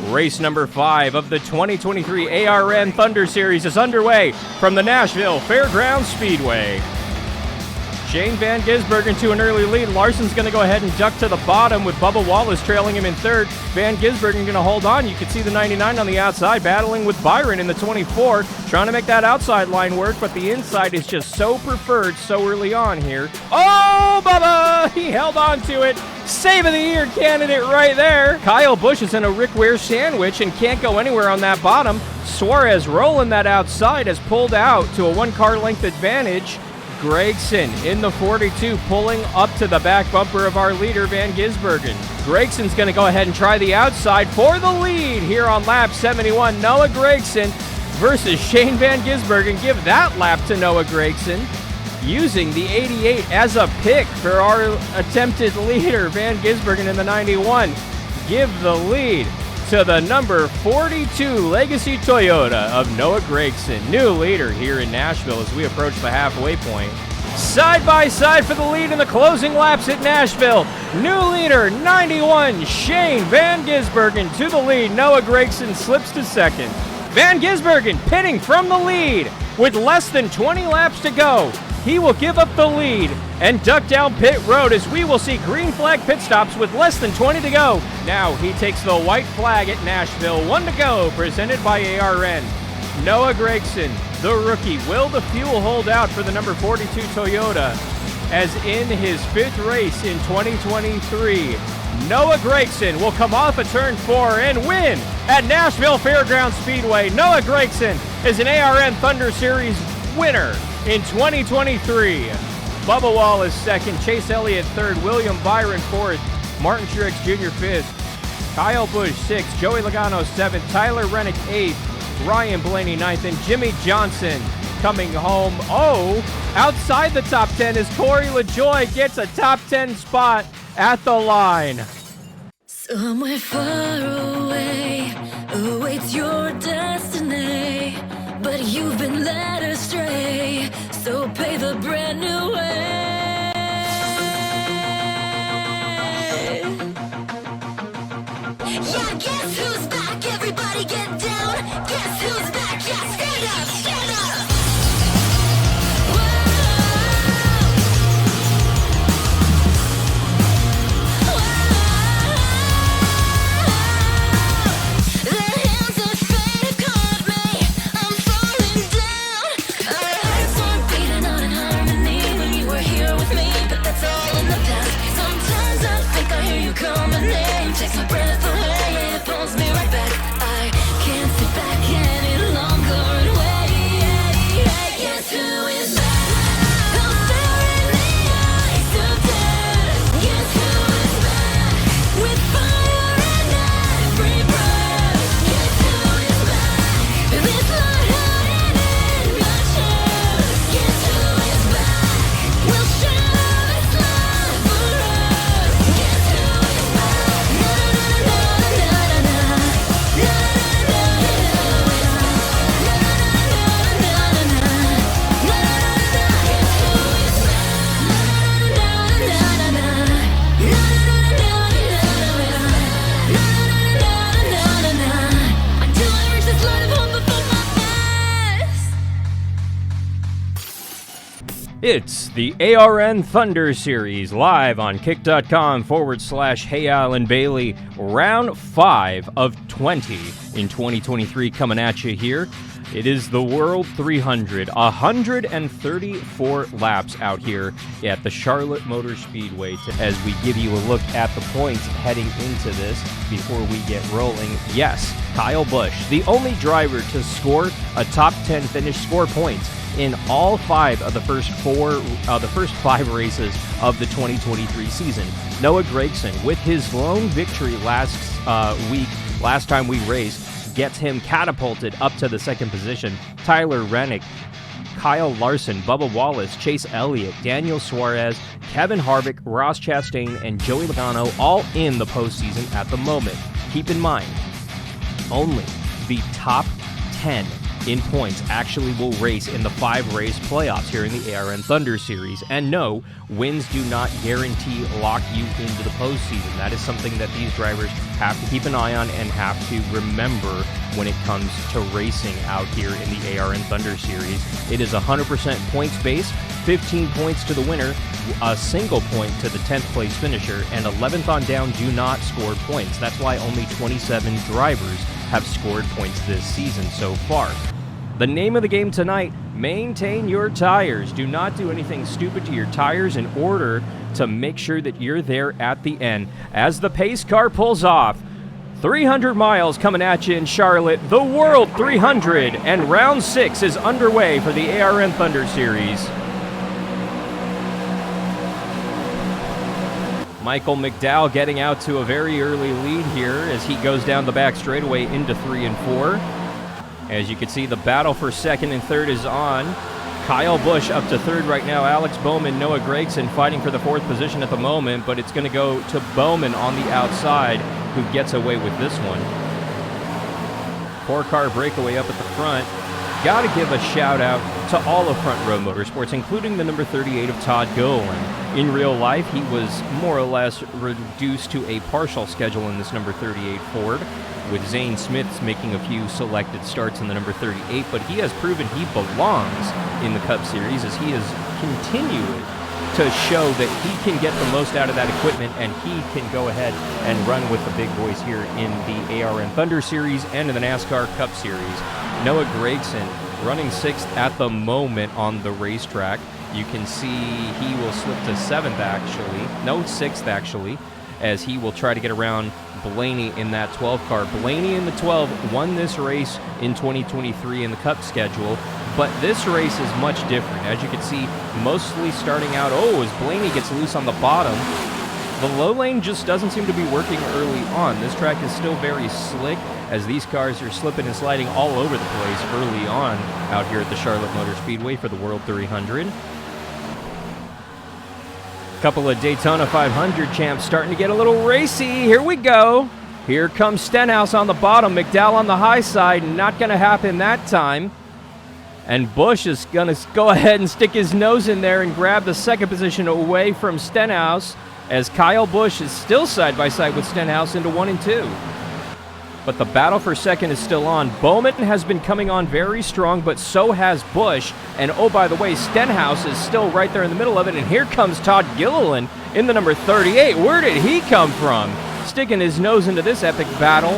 Race number 5 of the 2023 ARN Thunder Series is underway from the Nashville Fairgrounds Speedway. Shane Van Gisbergen to an early lead. Larson's going to go ahead and duck to the bottom with Bubba Wallace trailing him in third. Van Gisbergen going to hold on. You can see the 99 on the outside battling with Byron in the 24. Trying to make that outside line work, but the inside is just so preferred so early on here. Oh, Bubba! He held on to it. Save of the year candidate right there. Kyle Busch is in a Rick Ware sandwich and can't go anywhere on that bottom. Suarez rolling that outside has pulled out to a 1-car length advantage. Gregson in the 42 pulling up to the back bumper of our leader, Van Gisbergen. Gregson's going to go ahead and try the outside for the lead here on lap 71. Noah Gragson versus Shane Van Gisbergen. Give that lap to Noah Gragson, using the 88 as a pick for our attempted leader, Van Gisbergen in the 91. Give the lead to the number 42 Legacy Toyota of Noah Gragson, new leader here in Nashville as we approach the halfway point. Side by side for the lead in the closing laps at Nashville. New leader, 91, Shane Van Gisbergen to the lead. Noah Gragson slips to second. Van Gisbergen pitting from the lead with less than 20 laps to go. He will give up the lead and duck down pit road as we will see green flag pit stops with less than 20 to go. Now he takes the white flag at Nashville. 1 to go, presented by ARN. Noah Gragson, the rookie, will the fuel hold out for the number 42 Toyota as in his 5th race in 2023. Noah Gragson will come off of turn 4 and win at Nashville Fairgrounds Speedway. Noah Gragson is an ARN Thunder Series winner in 2023. Bubba Wallace second, Chase Elliott third, William Byron fourth, Martin Truex Jr. fifth, Kyle Busch sixth, Joey Logano seventh, Tyler Reddick eighth, Ryan Blaney ninth, and Jimmy Johnson coming home. Oh, outside the top 10 as Corey LaJoie gets a top 10 spot at the line. Somewhere far away awaits your destiny, but you've been led astray, so pave a brand new way. Yeah, guess who's back? Everybody get down. Guess who's back? Yeah, stand up, stand up. Takes my breath away, it pulls me right back. I can't sit back any longer and wait. Guess who is back? I'll stare in the eyes of death. Guess who is back? With fire in every breath. Guess who is back? This light hiding in my chest. Guess who is back? We'll share this life forever. Guess who is back? It's the ARN Thunder Series live on kick.com/Hey Alan Bailey. Round 5 of 20 in 2023 coming at you here. It is the World 300, 134 laps out here at the Charlotte Motor Speedway as we give you a look at the points heading into this before we get rolling. Yes, Kyle Busch, the only driver to score a top 10 finish, score points in all 5 of the first 5 races of the 2023 season. Noah Gragson, with his lone victory last time we raced, gets him catapulted up to the 2nd position. Tyler Reddick, Kyle Larson, Bubba Wallace, Chase Elliott, Daniel Suarez, Kevin Harvick, Ross Chastain, and Joey Logano all in the postseason at the moment. Keep in mind, only the top 10 in points actually will race in the 5-race playoffs here in the ARN Thunder Series. And no, wins do not guarantee lock you into the postseason. That is something that these drivers have to keep an eye on and have to remember when it comes to racing out here in the ARN Thunder Series. It is 100% points based, 15 points to the winner, a single point to the 10th place finisher, and 11th on down do not score points. That's why only 27 drivers have scored points this season so far. The name of the game tonight, maintain your tires. Do not do anything stupid to your tires in order to make sure that you're there at the end. As the pace car pulls off, 300 miles coming at you in Charlotte, the World 300, and round 6 is underway for the ARN Thunder Series. Michael McDowell getting out to a very early lead here as he goes down the back straightaway into 3 and 4. As you can see, the battle for second and third is on. Kyle Busch up to third right now. Alex Bowman, Noah Gragson fighting for the fourth position at the moment, but it's going to go to Bowman on the outside, who gets away with this one. 4-car breakaway up at the front. Got to give a shout out to all of Front Row Motorsports, including the number 38 of Todd Gilliland. In real life, he was more or less reduced to a partial schedule in this number 38 Ford, with Zane Smiths making a few selected starts in the number 38, but he has proven he belongs in the Cup Series as he has continued to show that he can get the most out of that equipment and he can go ahead and run with the big boys here in the ARN Thunder Series and in the NASCAR Cup Series. Noah Gragson running 6th at the moment on the racetrack. You can see he will slip to 7th actually, no 6th actually, as he will try to get around Blaney in that 12 car. Blaney in the 12 won this race in 2023 in the Cup schedule, but this race is much different. As you can see, mostly starting out, as Blaney gets loose on the bottom, the low lane just doesn't seem to be working early on. This track is still very slick as these cars are slipping and sliding all over the place early on out here at the Charlotte Motor Speedway for the World 300. Couple of Daytona 500 champs starting to get a little racy. Here we go. Here comes Stenhouse on the bottom, McDowell on the high side. Not going to happen that time. And Busch is going to go ahead and stick his nose in there and grab the second position away from Stenhouse, as Kyle Busch is still side by side with Stenhouse into 1 and 2. But the battle for second is still on. Bowman has been coming on very strong, but so has Busch. And oh, by the way, Stenhouse is still right there in the middle of it. And here comes Todd Gilliland in the number 38. Where did he come from? Sticking his nose into this epic battle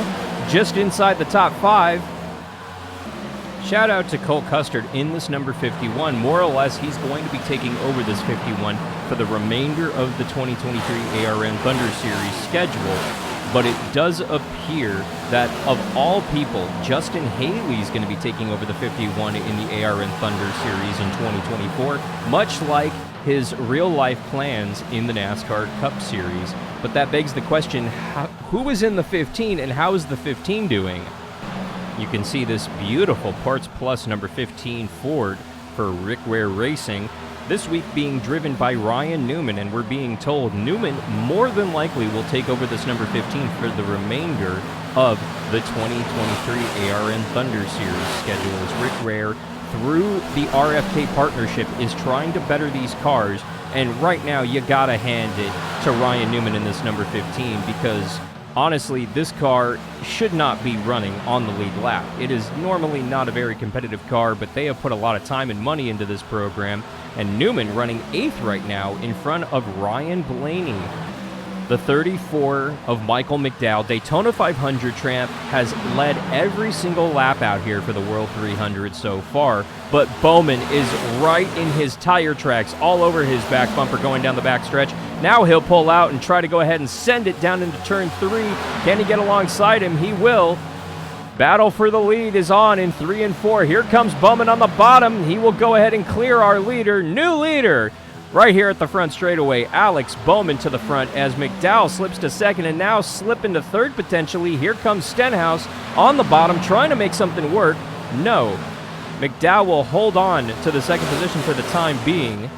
just inside the top 5. Shout out to Cole Custard in this number 51. More or less, he's going to be taking over this 51 for the remainder of the 2023 ARN Thunder Series schedule. But it does appear that of all people, Justin Haley is going to be taking over the 51 in the ARN Thunder Series in 2024, much like his real-life plans in the NASCAR Cup Series. But that begs the question, who is in the 15 and how is the 15 doing? You can see this beautiful Parts Plus number 15 Ford for Rick Ware Racing. This week being driven by Ryan Newman, and we're being told Newman more than likely will take over this number 15 for the remainder of the 2023 ARN Thunder Series schedule, as Rick Ware, through the RFK partnership, is trying to better these cars. And right now, you gotta hand it to Ryan Newman in this number 15, because honestly, this car should not be running on the lead lap. It is normally not a very competitive car, but they have put a lot of time and money into this program. And Newman running 8th right now in front of Ryan Blaney. The 34 of Michael McDowell, Daytona 500 champ, has led every single lap out here for the World 300 so far. But Bowman is right in his tire tracks, all over his back bumper going down the back stretch. Now he'll pull out and try to go ahead and send it down into turn 3. Can he get alongside him? He will. Battle for the lead is on in 3 and 4. Here comes Bowman on the bottom. He will go ahead and clear our leader. New leader right here at the front straightaway. Alex Bowman to the front as McDowell slips to second and now slipping to third potentially. Here comes Stenhouse on the bottom trying to make something work. No. McDowell will hold on to the second position for the time being.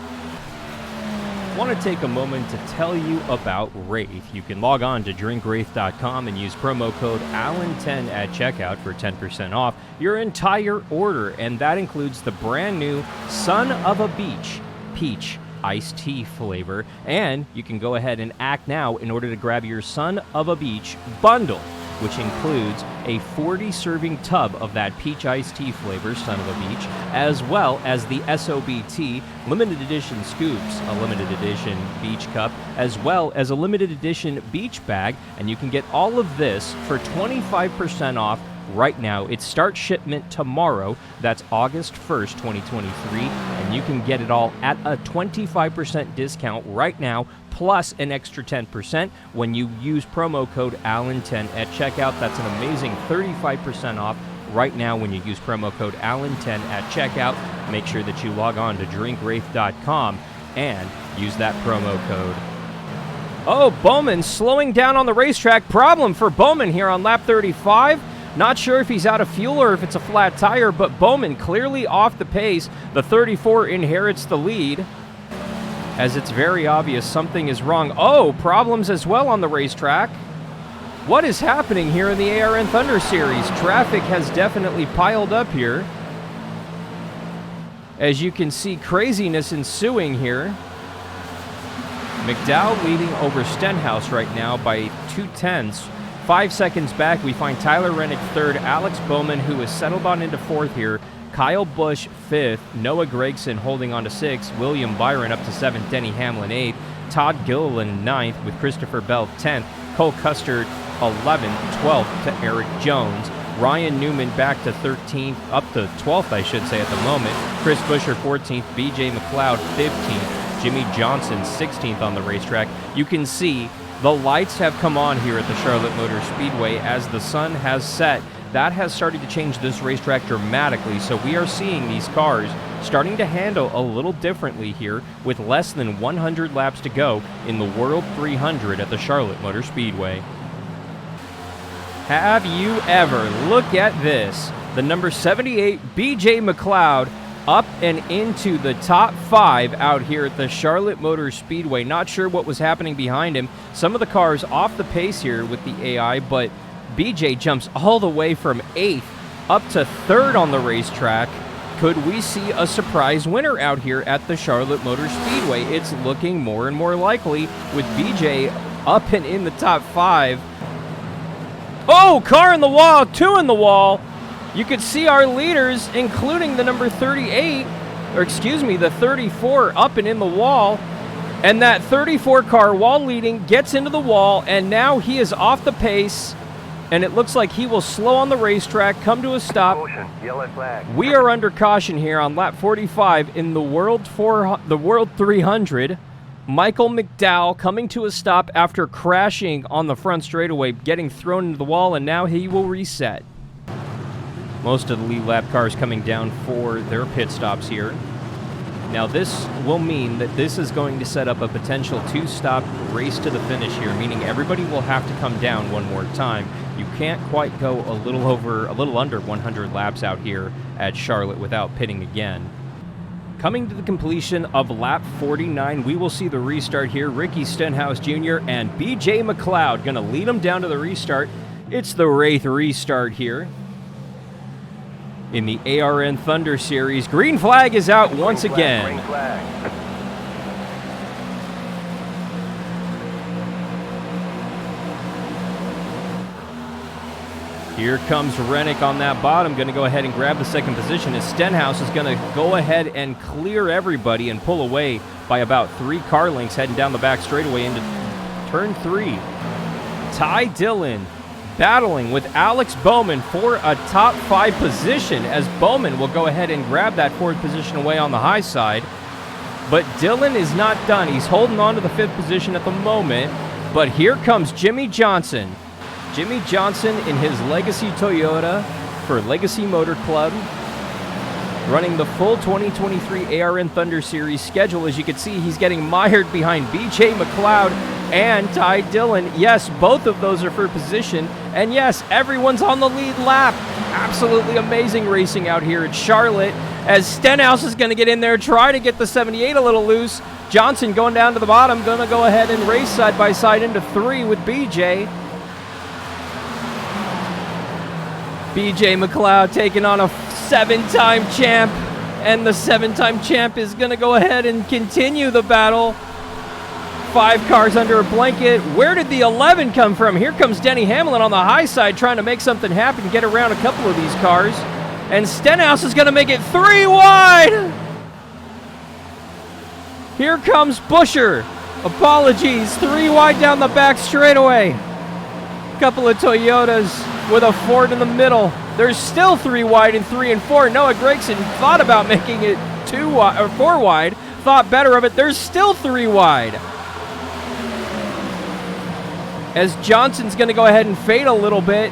I want to take a moment to tell you about Wraith. You can log on to drinkwraith.com and use promo code Allen10 at checkout for 10% off your entire order, and that includes the brand new Son of a Peach iced tea flavor. And you can go ahead and act now in order to grab your Son of a Beach bundle, which includes a 40-serving tub of that peach iced tea flavor, Son of a Beach, as well as the SOBT limited edition scoops, a limited edition beach cup, as well as a limited edition beach bag. And you can get all of this for 25% off right now. It starts shipment tomorrow. That's August 1st, 2023. And you can get it all at a 25% discount right now, plus an extra 10% when you use promo code Allen10 at checkout. That's an amazing 35% off right now when you use promo code Allen10 at checkout. Make sure that you log on to drinkwraith.com and use that promo code. Oh, Bowman slowing down on the racetrack. Problem for Bowman here on lap 35. Not sure if he's out of fuel or if it's a flat tire, but Bowman clearly off the pace. The 34 inherits the lead, as it's very obvious something is wrong. Oh, problems as well on the racetrack. What is happening here in the ARN Thunder Series? Traffic has definitely piled up here. As you can see, craziness ensuing here. McDowell leading over Stenhouse right now by 2/10. 5 seconds back, we find Tyler Rennick third, Alex Bowman, who is settled on into fourth here, Kyle Busch fifth, Noah Gregson holding on to sixth, William Byron up to seventh, Denny Hamlin eighth, Todd Gilliland ninth with Christopher Bell 10th, Cole Custer 11th, 12th to Eric Jones, Ryan Newman back to 13th, up to 12th I should say at the moment, Chris Buescher 14th, BJ McLeod 15th, Jimmy Johnson 16th on the racetrack. You can see the lights have come on here at the Charlotte Motor Speedway as the sun has set. That has started to change this racetrack dramatically, so we are seeing these cars starting to handle a little differently here with less than 100 laps to go in the World 300 at the Charlotte Motor Speedway. Have you ever? Look at this. The number 78 BJ McLeod up and into the top 5 out here at the Charlotte Motor Speedway. Not sure what was happening behind him. Some of the cars off the pace here with the AI, but BJ jumps all the way from 8th up to 3rd on the racetrack. Could we see a surprise winner out here at the Charlotte Motor Speedway? It's looking more and more likely with BJ up and in the top 5. Oh, car in the wall, 2 in the wall. You could see our leaders, including the number 38, or excuse me, the 34 up and in the wall. And that 34 car wall leading gets into the wall, and now he is off the pace. And it looks like he will slow on the racetrack, come to a stop. We are under caution here on lap 45 in the World 300. Michael McDowell coming to a stop after crashing on the front straightaway, getting thrown into the wall, and now he will reset. Most of the lead lap cars coming down for their pit stops here. Now this will mean that this is going to set up a potential 2-stop race to the finish here, meaning everybody will have to come down one more time. You can't quite go a little under 100 laps out here at Charlotte without pitting again. Coming to the completion of lap 49, we will see the restart here. Ricky Stenhouse Jr. and BJ McLeod going to lead them down to the restart. It's the Wraith restart here in the ARN Thunder Series. Green flag is out once again. Green flag. Here comes Rennick on that bottom, going to go ahead and grab the second position as Stenhouse is going to go ahead and clear everybody and pull away by about 3 car lengths heading down the back straightaway into turn 3. Ty Dillon battling with Alex Bowman for a top 5 position as Bowman will go ahead and grab that 4th position away on the high side. But Dillon is not done. He's holding on to the 5th position at the moment. But here comes Jimmy Johnson. Jimmy Johnson in his Legacy Toyota for Legacy Motor Club, running the full 2023 ARN Thunder Series schedule. As you can see, he's getting mired behind BJ McLeod and Ty Dillon. Yes, both of those are for position. And yes, everyone's on the lead lap. Absolutely amazing racing out here at Charlotte as Stenhouse is going to get in there, try to get the 78 a little loose. Johnson going down to the bottom, going to go ahead and race side by side into 3 with BJ. BJ McLeod taking on a 7-time champ And the 7-time champ is going to go ahead and continue the battle. 5 cars under a blanket. Where did the 11 come from? Here comes Denny Hamlin on the high side trying to make something happen, get around a couple of these cars. And Stenhouse is going to make it 3 wide. Here comes Buescher. Apologies, 3 wide down the back straightaway. Couple of Toyotas with a Ford in the middle. There's still 3 wide in 3 and 4. Noah Gragson thought about making it 2 wide or 4 wide. Thought better of it. There's still 3 wide. As Johnson's going to go ahead and fade a little bit.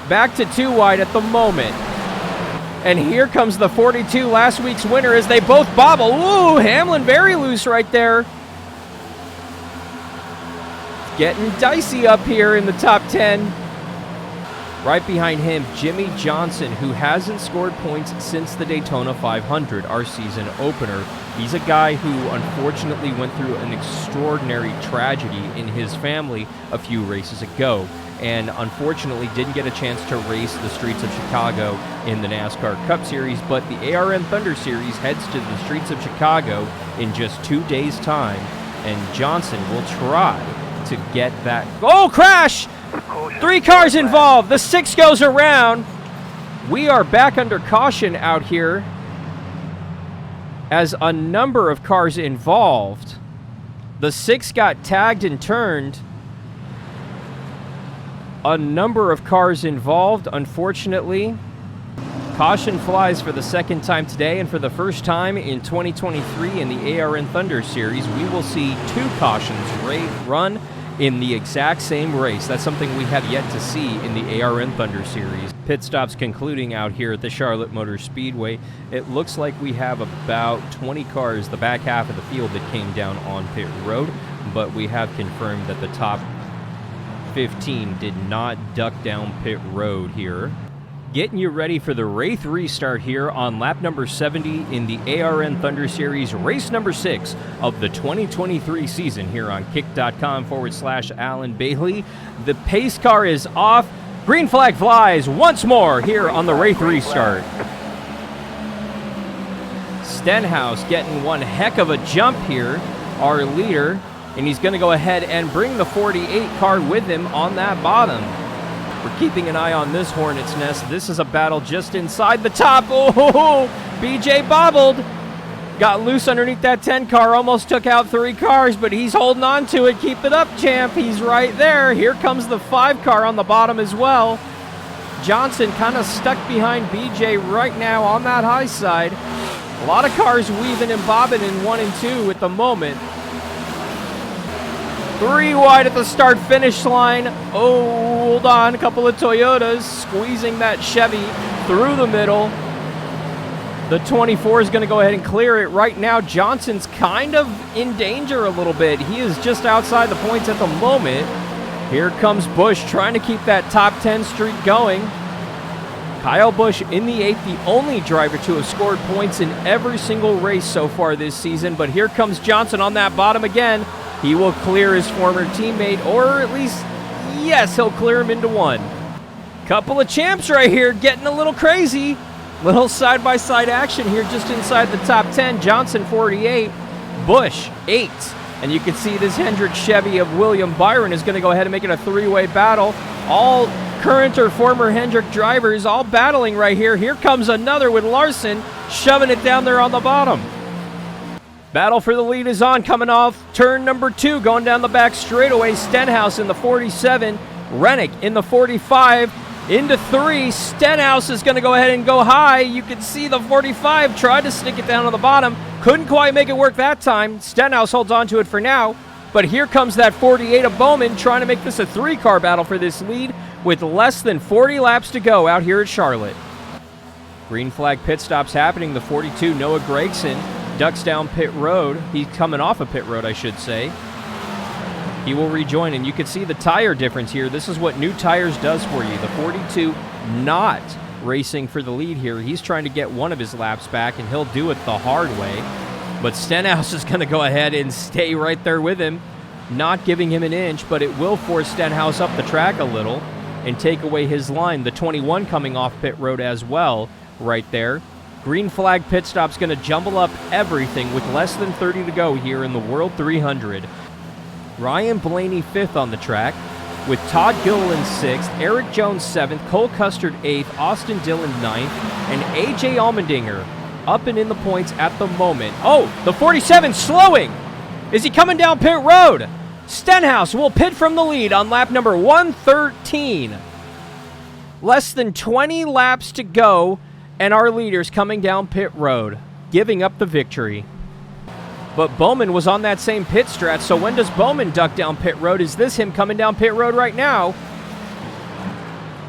Back to 2 wide at the moment. And here comes the 42, last week's winner, as they both bobble. Ooh, Hamlin very loose right there. Getting dicey up here in the top 10. Right behind him, Jimmy Johnson, who hasn't scored points since the Daytona 500, our season opener. He's a guy who unfortunately went through an extraordinary tragedy in his family a few races ago, and unfortunately didn't get a chance to race the streets of Chicago in the NASCAR Cup Series, but the ARN Thunder Series heads to the streets of Chicago in just 2 days' time, and Johnson will try to get that. Oh, crash! 3 cars involved. The 6 goes around. We are back under caution out here as a number of cars involved. The 6 got tagged and turned. A number of cars involved, unfortunately. Caution flies for the 2nd time today, and for the first time in 2023 in the ARN Thunder Series, we will see 2 cautions run in the exact same race. That's something we have yet to see in the ARN Thunder Series. Pit stops concluding out here at the Charlotte Motor Speedway. It looks like we have about 20 cars, the back half of the field, that came down on pit road, but we have confirmed that the top 15 did not duck down pit road here. Getting you ready for the Wraith restart here on lap number 70 in the ARN Thunder Series, race number 6 of the 2023 season here on kick.com/Alan Bailey. The pace car is off. Green flag flies once more here on the Wraith restart. Stenhouse getting one heck of a jump here, our leader, and he's going to go ahead and bring the 48 car with him on that bottom. We're keeping an eye on this hornet's nest. This is a battle just inside the top. Oh, BJ bobbled. Got loose underneath that 10 car. Almost took out 3 cars, but he's holding on to it. Keep it up, champ. He's right there. Here comes the 5 car on the bottom as well. Johnson kind of stuck behind BJ right now on that high side. A lot of cars weaving and bobbing in 1 and 2 at the moment. 3 wide at the start-finish line. Oh, hold on. A couple of Toyotas squeezing that Chevy through the middle. The 24 is going to go ahead and clear it. Right now, Johnson's kind of in danger a little bit. He is just outside the points at the moment. Here comes Busch trying to keep that top 10 streak going. Kyle Busch in the 8th, the only driver to have scored points in every single race so far this season. But here comes Johnson on that bottom again. He will clear his former teammate, or at least, yes, he'll clear him into 1. Couple of champs right here getting a little crazy. Little side-by-side action here just inside the top 10. Johnson 48, Busch 8. And you can see this Hendrick Chevy of William Byron is going to go ahead and make it a 3-way battle. All current or former Hendrick drivers all battling right here. Here comes another with Larson shoving it down there on the bottom. Battle for the lead is on, coming off turn number 2, going down the back straightaway. Stenhouse in the 47, Rennick in the 45, into 3. Stenhouse is going to go ahead and go high. You can see the 45 tried to stick it down on the bottom. Couldn't quite make it work that time. Stenhouse holds on to it for now. But here comes that 48 of Bowman trying to make this a 3-car battle for this lead with less than 40 laps to go out here at Charlotte. Green flag pit stops happening. The 42, Noah Gragson, ducks down pit road. He's coming off of pit road, I should say. He will rejoin, and you can see the tire difference here. This is what new tires does for you. The 42 not racing for the lead here. He's trying to get one of his laps back, and he'll do it the hard way. But Stenhouse is going to go ahead and stay right there with him, not giving him an inch, but it will force Stenhouse up the track a little. and take away his line. The 21 coming off pit road as well, right there. He will rejoin, and you can see the tire difference here. This is what new tires does for you. The 42 not racing for the lead here. He's trying to get one of his laps back, and he'll do it the hard way. But Stenhouse is going to go ahead and stay right there with him, not giving him an inch, but it will force Stenhouse up the track a little and take away his line. The 21 coming off pit road as well right there. Green flag pit stop's going to jumble up everything with less than 30 to go here in the World 300. Ryan Blaney 5th on the track, with Todd Gilliland 6th, Eric Jones 7th, Cole Custer 8th, Austin Dillon 9th, and AJ Allmendinger up and in the points at the moment. Oh, the 47 slowing! Is he coming down pit road? Stenhouse will pit from the lead on lap number 113. Less than 20 laps to go, and our leader's coming down pit road, giving up the victory. But Bowman was on that same pit strat, so when does Bowman duck down pit road? Is this him coming down pit road right now?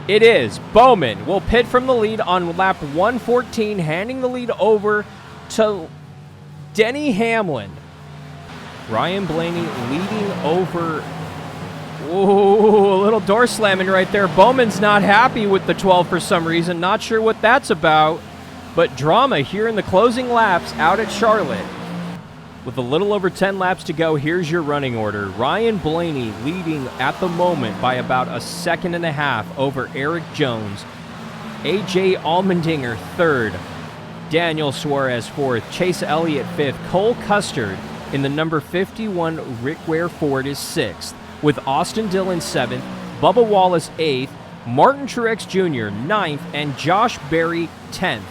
It is. Bowman will pit from the lead on lap 114, handing the lead over to Denny Hamlin. Ryan Blaney leading over. Ooh, a little door slamming right there. Bowman's not happy with the 12 for some reason. Not sure what that's about, but drama here in the closing laps out at Charlotte. With a little over 10 laps to go, here's your running order. Ryan Blaney leading at the moment by about a second and a half over Eric Jones. AJ Allmendinger 3rd. Daniel Suarez 4th. Chase Elliott 5th. Cole Custer in the number 51 Rick Ware Ford is 6th. With Austin Dillon 7th. Bubba Wallace 8th. Martin Truex Jr. 9th. And Josh Berry 10th.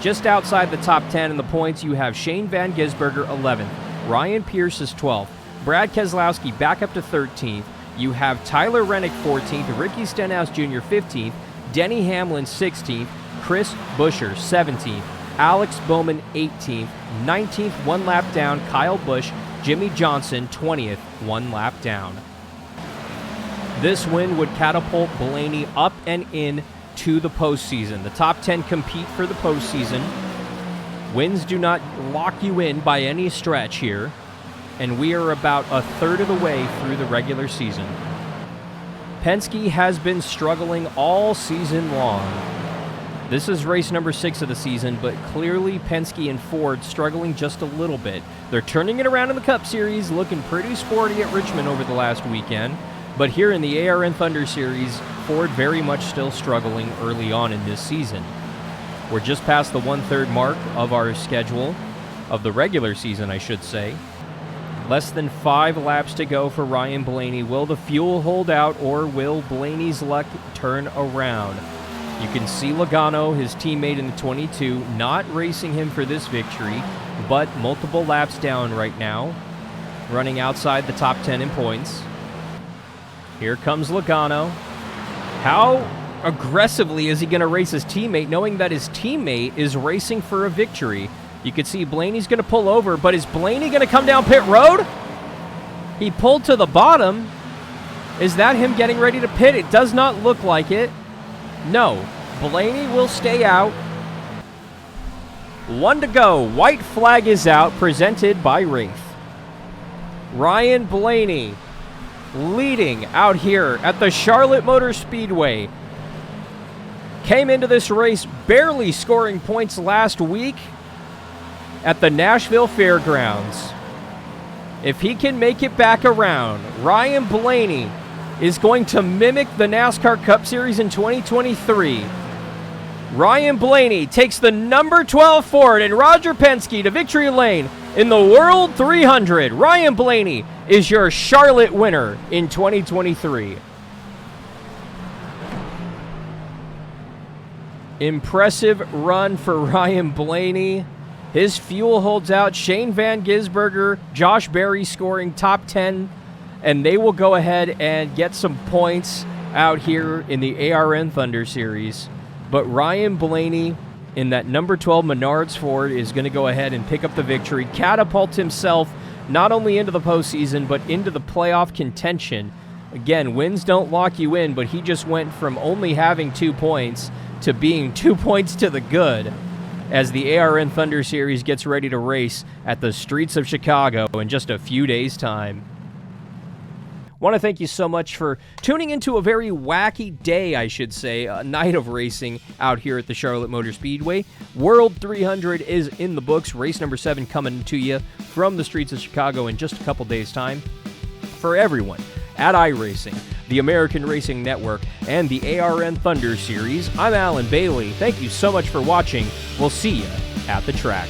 Just outside the top 10 in the points, you have Shane Van Gisberger 11th. Ryan Pierce is 12th. Brad Keselowski back up to 13th. You have Tyler Rennick 14th. Ricky Stenhouse Jr. 15th. Denny Hamlin 16th. Chris Buescher 17th. Alex Bowman 18th. 19th, 1 lap down, Kyle Busch. Jimmy Johnson 20th, 1 lap down. This win would catapult Blaney up and in to the postseason. The top 10 compete for the postseason. Wins do not lock you in by any stretch here, and we are about a third of the way through the regular season. Penske has been struggling all season long. This is race number 6 of the season, but clearly Penske and Ford struggling just a little bit. They're turning it around in the Cup Series, looking pretty sporty at Richmond over the last weekend. But here in the ARN Thunder Series, Ford very much still struggling early on in this season. We're just past the 1/3 mark of our schedule, of the regular season, I should say. Less than 5 laps to go for Ryan Blaney. Will the fuel hold out, or will Blaney's luck turn around? You can see Logano, his teammate in the 22, not racing him for this victory, but multiple laps down right now, running outside the top 10 in points. Here comes Logano. How aggressively is he going to race his teammate, knowing that his teammate is racing for a victory? You can see Blaney's going to pull over, but is Blaney going to come down pit road? He pulled to the bottom. Is that him getting ready to pit? It does not look like it. No, Blaney will stay out. 1 to go. White flag is out, presented by Wraith. Ryan Blaney leading out here at the Charlotte Motor Speedway. Came into this race barely scoring points last week at the Nashville Fairgrounds. If he can make it back around, Ryan Blaney is going to mimic the NASCAR Cup Series in 2023. Ryan Blaney takes the number 12 Ford and Roger Penske to victory lane in the World 300. Ryan Blaney is your Charlotte winner in 2023. Impressive run for Ryan Blaney. His fuel holds out. Shane Van Gisberger, Josh Berry scoring top 10, and they will go ahead and get some points out here in the ARN Thunder Series. But Ryan Blaney in that number 12 Menards Ford is going to go ahead and pick up the victory, catapult himself not only into the postseason, but into the playoff contention. Again, wins don't lock you in, but he just went from only having 2 points to being 2 points to the good as the ARN Thunder Series gets ready to race at the streets of Chicago in just a few days' time. Want to thank you so much for tuning into a very wacky day, I should say, a night of racing out here at the Charlotte Motor Speedway. World 300 is in the books. Race number 7 coming to you from the streets of Chicago in just a couple days' time. For everyone at iRacing, the American Racing Network, and the ARN Thunder Series, I'm Alan Bailey. Thank you so much for watching. We'll see you at the track.